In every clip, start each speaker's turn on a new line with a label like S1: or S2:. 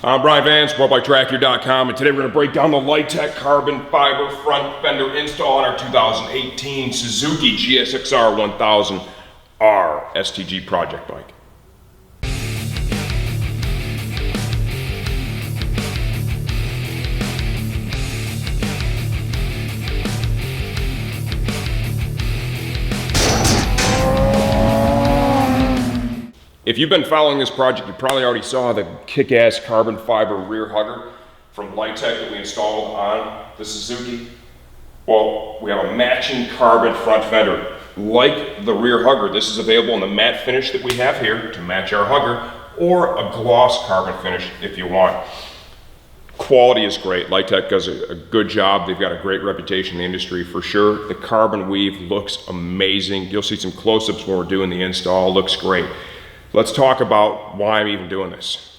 S1: I'm Brian Van, SportbikeTrackYou.com, and today we're going to break down the Lightech carbon fiber front fender install on our 2018 Suzuki GSX-R1000 STG project bike. If you've been following this project, you probably already saw the kick-ass carbon fiber rear hugger from Lightech that we installed on the Suzuki. Well, we have a matching carbon front fender. Like the rear hugger, this is available in the matte finish that we have here to match our hugger, or a gloss carbon finish if you want. Quality is great. Lightech does a good job. They've got a great reputation in the industry for sure. The carbon weave looks amazing. You'll see some close-ups when we're doing the install. It looks great. Let's talk about why I'm even doing this.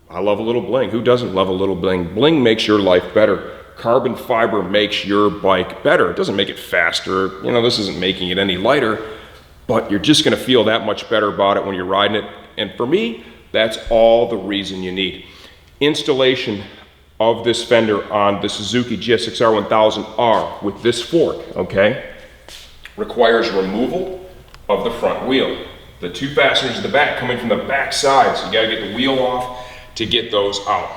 S1: I love a little bling. Who doesn't love a little bling? Bling makes your life better. Carbon fiber makes your bike better. It doesn't make it faster. You know, this isn't making it any lighter, but you're just gonna feel that much better about it when you're riding it. And for me, that's all the reason you need. Installation of this fender on the Suzuki GSX-R1000 with this fork, okay, requires removal of the front wheel. The two fasteners at the back coming from the back side, so you gotta get the wheel off to get those out.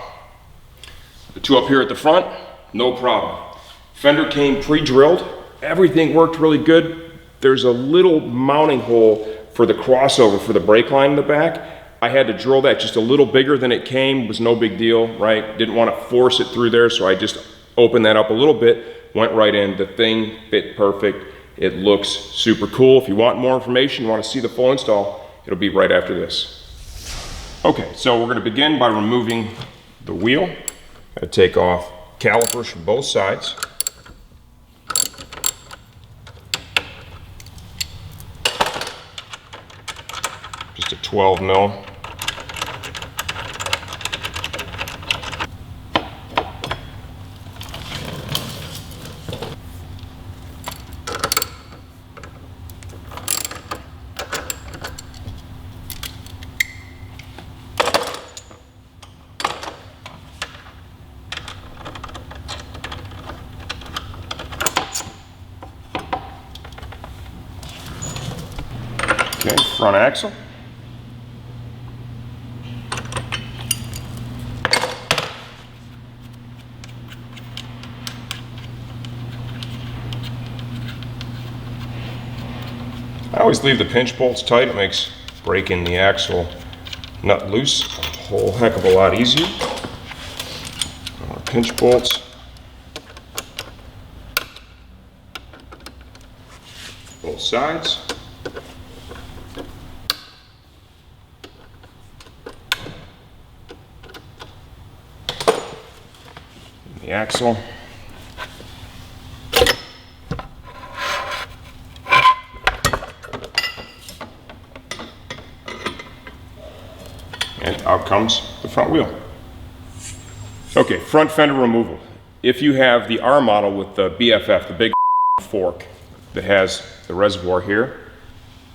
S1: The two up here at the front, no problem. Fender came pre-drilled, everything worked really good. There's a little mounting hole for the crossover for the brake line in the back. I had to drill that just a little bigger than it came, was no big deal, right? Didn't wanna force it through there, so I just opened that up a little bit, went right in, the thing fit perfect. It looks super cool. If you want more information, you want to see the full install, it'll be right after this. Okay, so we're going to begin by removing the wheel. I take off calipers from both sides. Just a 12 mil. Okay, front axle. I always leave the pinch bolts tight. It makes breaking the axle nut loose a whole heck of a lot easier. Our pinch bolts. Both sides. The axle. And out comes the front wheel. Okay, front fender removal. If you have the R model with the BFF, the big fork that has the reservoir here,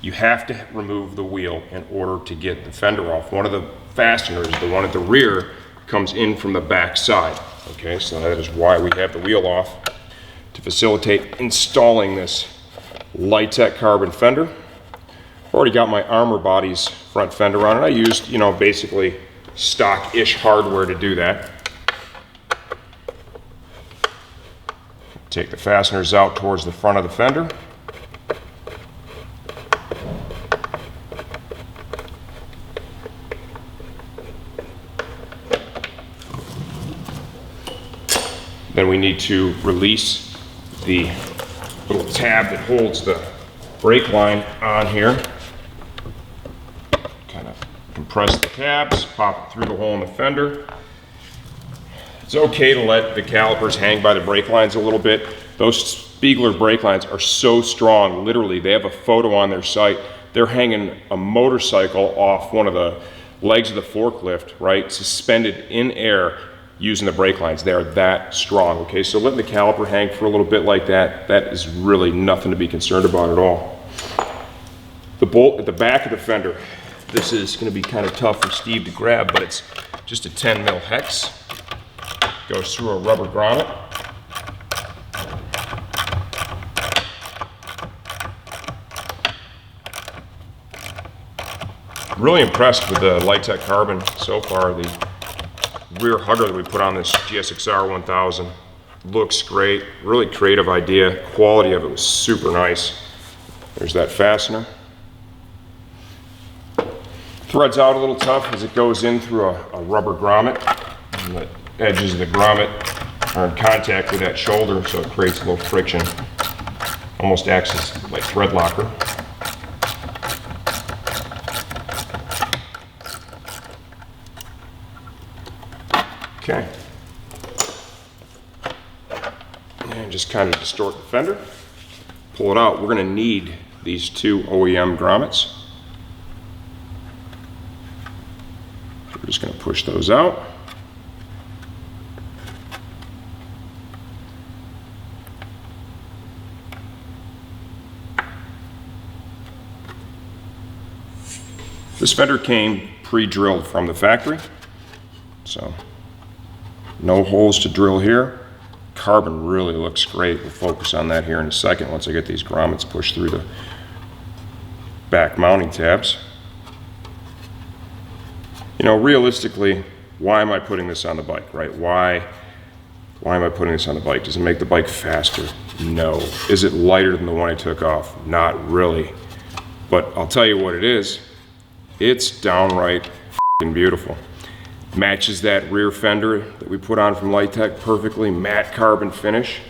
S1: you have to remove the wheel in order to get the fender off. One of the fasteners, the one at the rear, comes in from the back side. Okay, so that is why we have the wheel off, to facilitate installing this Lightech carbon fender. I've already got my Armor Body's front fender on it. I used, you know, basically stock-ish hardware to do that. Take the fasteners out towards the front of the fender. Then we need to release the little tab that holds the brake line on here. Kind of compress the tabs, pop it through the hole in the fender. It's okay to let the calipers hang by the brake lines a little bit. Those Spiegler brake lines are so strong, literally, they have a photo on their site. They're hanging a motorcycle off one of the legs of the forklift, right, suspended in air, using the brake lines. They are that strong, okay? So letting the caliper hang for a little bit like that, that is really nothing to be concerned about at all. The bolt at the back of the fender, This is going to be kind of tough for Steve to grab, but it's just a 10 mil hex. Goes through a rubber grommet. Really impressed with the Lightech carbon so far. The rear hugger that we put on this GSX-R1000 looks great. Really creative idea. Quality of it was super nice. There's that fastener. Threads out a little tough as it goes in through a rubber grommet. And the edges of the grommet are in contact with that shoulder, so it creates a little friction. Almost acts as like thread locker. Okay. And just kind of distort the fender. Pull it out. We're going to need these two OEM grommets. So we're just going to push those out. This fender came pre-drilled from the factory, so no holes to drill here. Carbon really looks great. We'll focus on that here in a second once I get these grommets pushed through the back mounting tabs. You know, realistically, why am I putting this on the bike, right? Why am I putting this on the bike? Does it make the bike faster? No. Is it lighter than the one I took off? Not really. But I'll tell you what it is. It's downright f***ing beautiful. Matches that rear fender that we put on from Lightech perfectly, matte carbon finish.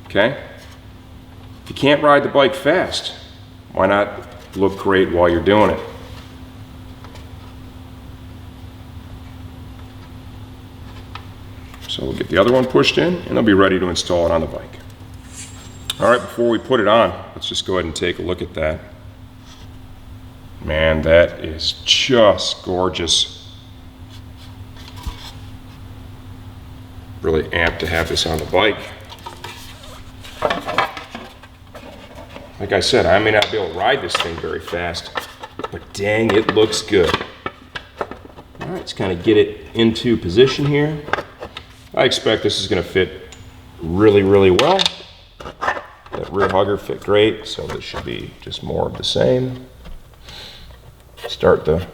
S1: Okay? If you can't ride the bike fast, why not look great while you're doing it? So we'll get the other one pushed in and I'll be ready to install it on the bike. All right, before we put it on, let's just go ahead and take a look at that. Man, that is just gorgeous. Really amped to have this on the bike. Like I said, I may not be able to ride this thing very fast, but dang, it looks good. All right, let's kind of get it into position here. I expect this is going to fit really, really well. That rear hugger fit great, so this should be just more of the same. Start the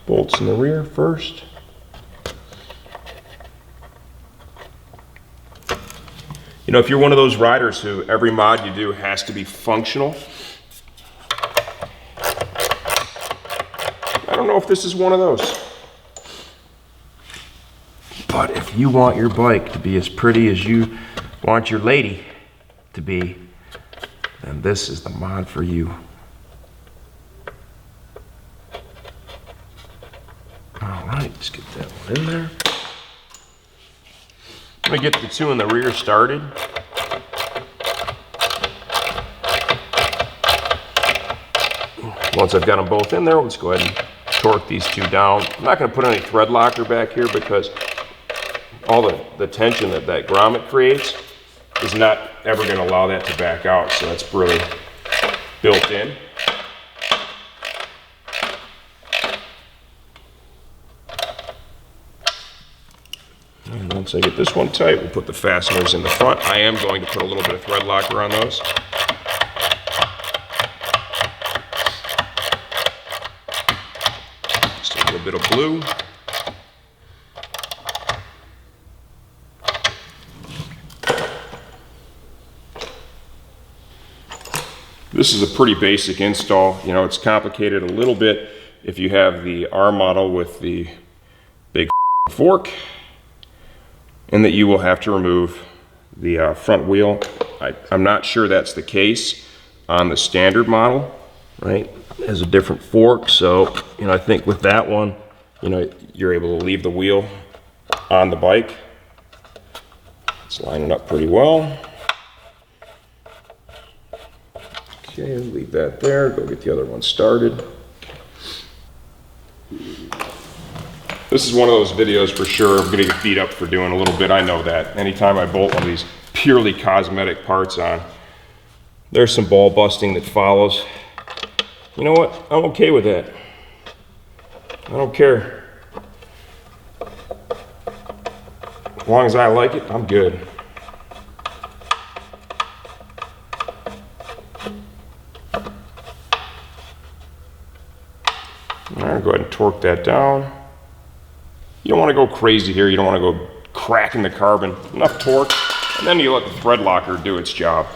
S1: bolts in the rear first. You know, if you're one of those riders who every mod you do has to be functional, I don't know if this is one of those. But if you want your bike to be as pretty as you want your lady to be, then this is the mod for you. All right, let's get that one in there. I'm gonna get the two in the rear started. Once I've got them both in there, let's go ahead and torque these two down. I'm not gonna put any thread locker back here because all the tension that that grommet creates is not ever gonna allow that to back out, so that's really built in. And once I get this one tight, we'll put the fasteners in the front. I am going to put a little bit of thread locker on those. Just a little bit of blue. This is a pretty basic install. You know, it's complicated a little bit if you have the R model with the big fork, and that you will have to remove the front wheel. I'm not sure that's the case on the standard model, right? It has a different fork, so, you know, I think with that one, you know, you're able to leave the wheel on the bike. It's lining up pretty well. Okay, leave that there, go get the other one started. This is one of those videos for sure. I'm gonna get beat up for doing a little bit, I know that. Anytime I bolt one of these purely cosmetic parts on, there's some ball busting that follows. You know what, I'm okay with that. I don't care. As long as I like it, I'm good. All right, go ahead and torque that down. You don't want to go crazy here. You don't want to go cracking the carbon. Enough torque, and then you let the thread locker do its job.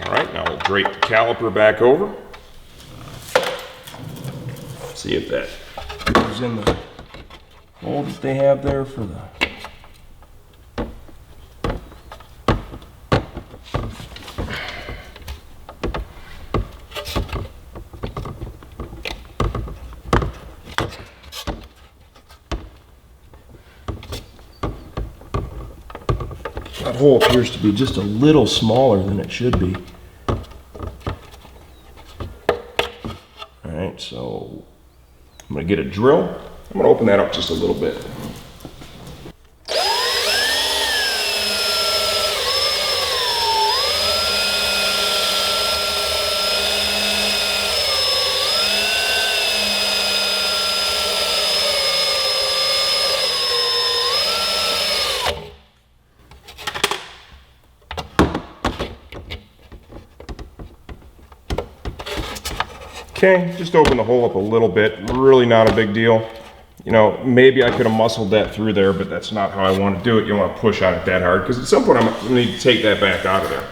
S1: All right, now we'll drape the caliper back over. See if that goes in the hole that they have there for the... That hole appears to be just a little smaller than it should be. All right, so I'm gonna get a drill. I'm gonna open that up just a little bit. Okay, just open the hole up a little bit, really not a big deal. You know, maybe I could have muscled that through there, but that's not how I want to do it. You don't want to push on it that hard, because at some point I'm going to need to take that back out of there.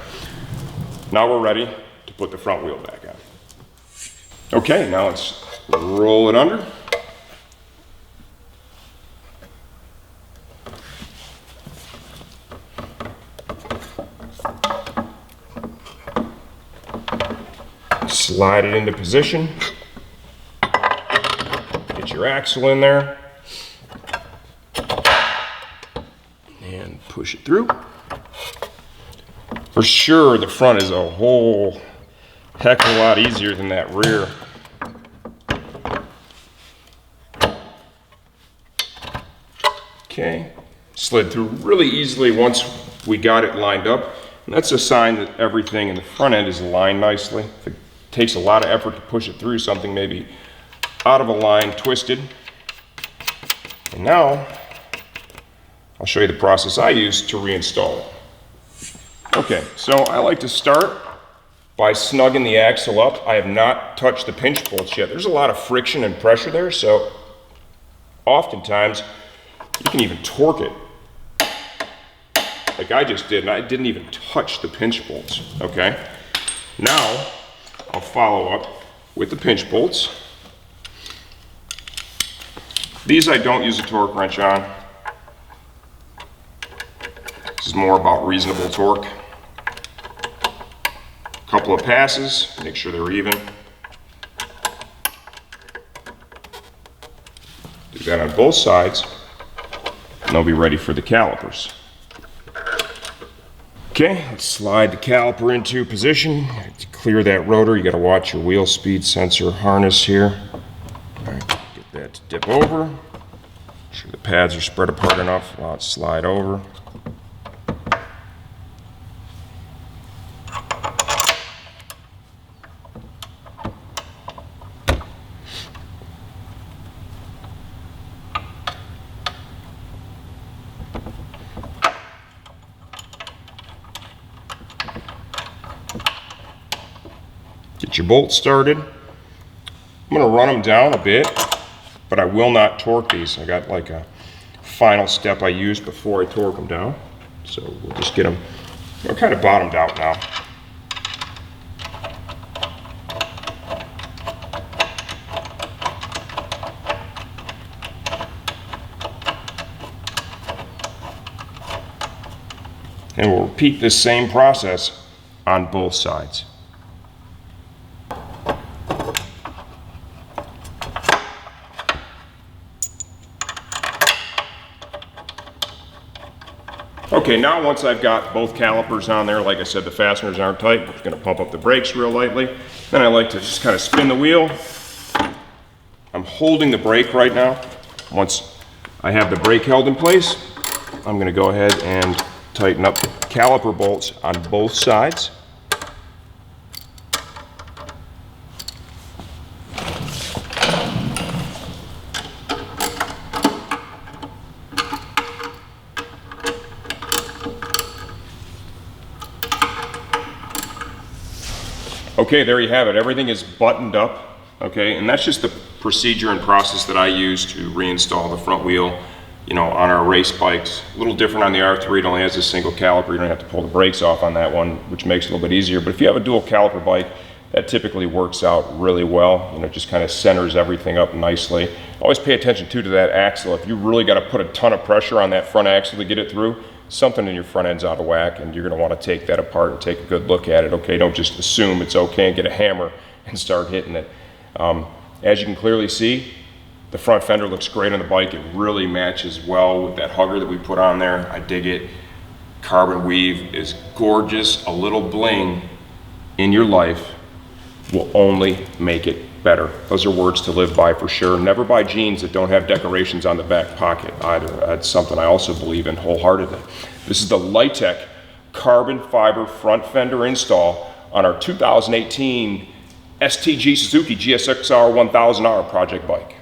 S1: Now we're ready to put the front wheel back on. Okay, now let's roll it under. Slide it into position. Get your axle in there. And push it through. For sure, the front is a whole heck of a lot easier than that rear. Okay, slid through really easily once we got it lined up. And that's a sign that everything in the front end is aligned nicely. If it takes a lot of effort to push it through something maybe out of a line, twisted. And now I'll show you the process I use to reinstall it. Okay, so I like to start by snugging the axle up. I have not touched the pinch bolts yet. There's a lot of friction and pressure there, so oftentimes you can even torque it like I just did, and I didn't even touch the pinch bolts, okay? Now, I'll follow up with the pinch bolts. These I don't use a torque wrench on. This is more about reasonable torque. A couple of passes, make sure they're even. Do that on both sides, and they'll be ready for the calipers. Okay, let's slide the caliper into position. To clear that rotor, you gotta watch your wheel speed sensor harness here. All right, get that to dip over. Make sure the pads are spread apart enough. Allow it to slide over. Get your bolts started. I'm going to run them down a bit, but I will not torque these. I got like a final step I use before I torque them down. So we'll just get them, they're kind of bottomed out now. And we'll repeat this same process on both sides. Okay, now once I've got both calipers on there, like I said, the fasteners aren't tight. I'm just gonna pump up the brakes real lightly. Then I like to just kind of spin the wheel. I'm holding the brake right now. Once I have the brake held in place, I'm going to go ahead and tighten up the caliper bolts on both sides. Okay, there you have it. Everything is buttoned up, okay? And that's just the procedure and process that I use to reinstall the front wheel, you know, on our race bikes. A little different on the R3, it only has a single caliper. You don't have to pull the brakes off on that one, which makes it a little bit easier. But if you have a dual caliper bike, that typically works out really well. You know, it just kind of centers everything up nicely. Always pay attention too to that axle. If you really got to put a ton of pressure on that front axle to get it through, something in your front end's out of whack, and you're going to want to take that apart and take a good look at it. Okay, don't just assume it's okay and get a hammer and start hitting it. As you can clearly see, the front fender looks great on the bike. It really matches well with that hugger that we put on there. I dig it. Carbon weave is gorgeous. A little bling in your life will only make it better. Those are words to live by for sure. Never buy jeans that don't have decorations on the back pocket either. That's something I also believe in wholeheartedly. This is the Lightech carbon fiber front fender install on our 2018 STG Suzuki GSX-R1000R project bike.